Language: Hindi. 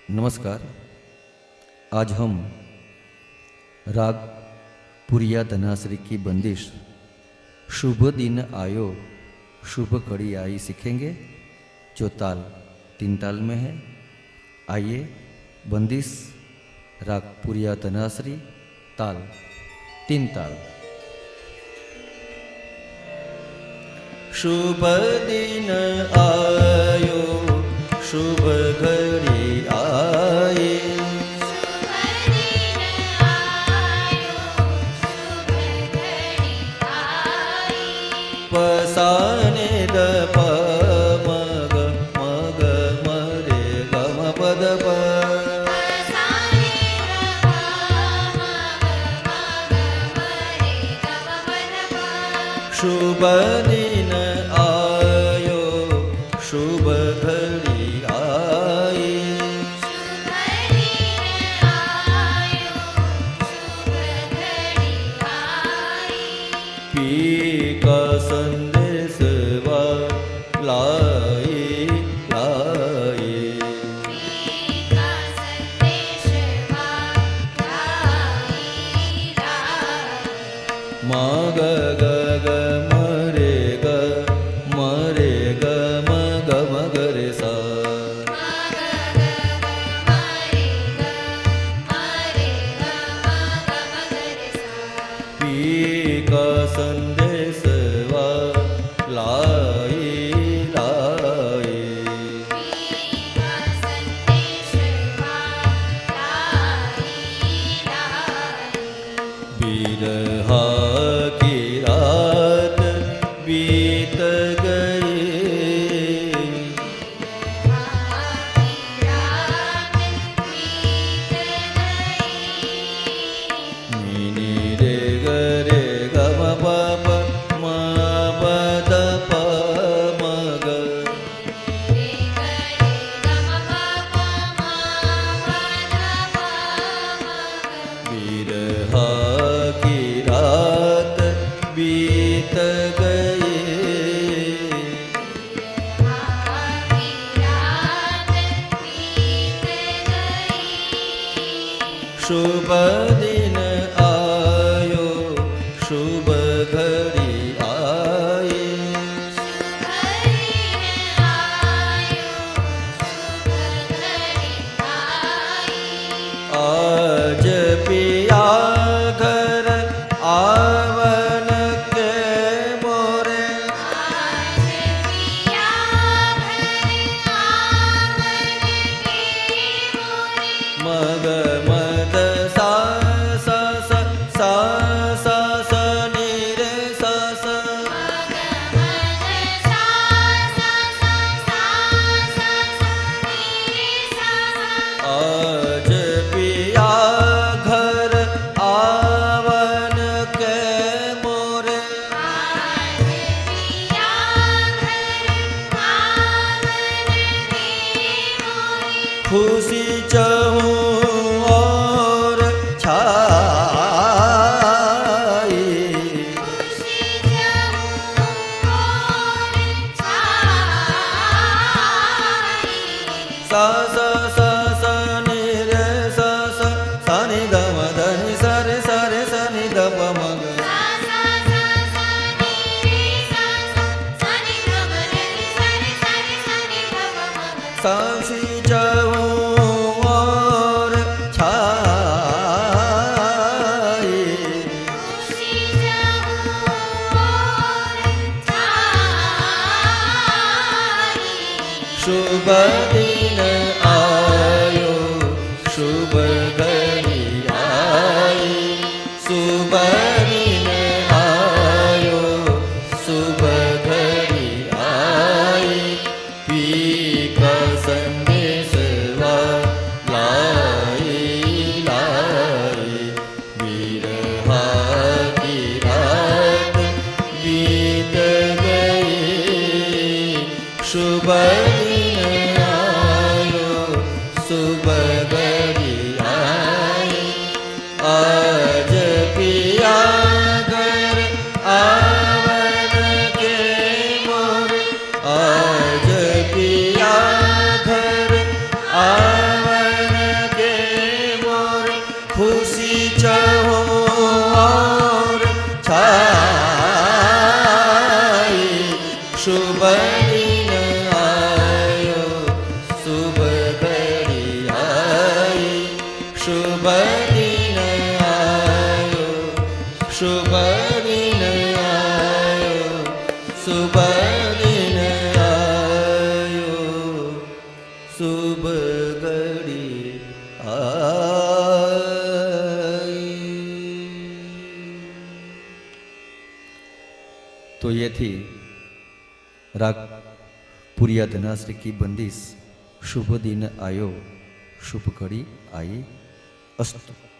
नमस्कार। आज हम राग पुरिया धनाश्री की बंदिश शुभ दिन आयो शुभ घड़ी आई सीखेंगे, जो ताल 3 ताल में है। आइए, बंदिश राग पुरिया धनाश्री, ताल 3 ताल। शुभ दिन आयो शुभ घड़ी आई, पसाने द प मग मग मरे गम पद प, शुभ दिन आयो शुभ घड़ी आई, पी का संदेश लाई लाई, मग ग ग मरे ग म ग म ग रे सा, पी का संदेश लाई लाई, बिरहा की रात बीत गई, नी रे ग रे ग म प प म प द प म ग, बिरहा की रात बीत गई, शुभ दिन आयो शुभ घड़ी आई, आज पिया घर आवन के मोरे, मग मद सा सा सा सा सा सा नी रे सा सा, आज पिया घर आवन के मोरे, खुशी चहूँ और छाई, सा सा सा सा नि रे सा सा सा नि ध म ध नि सा रे सा नि ध प म ग, सांसी चहूँ और छाई, शुभ दिन आयो तो ये थी राग पुरिया धनाश्री की बंदिश। शुभ दिन आयो, शुभ घड़ी आई। अस्तु।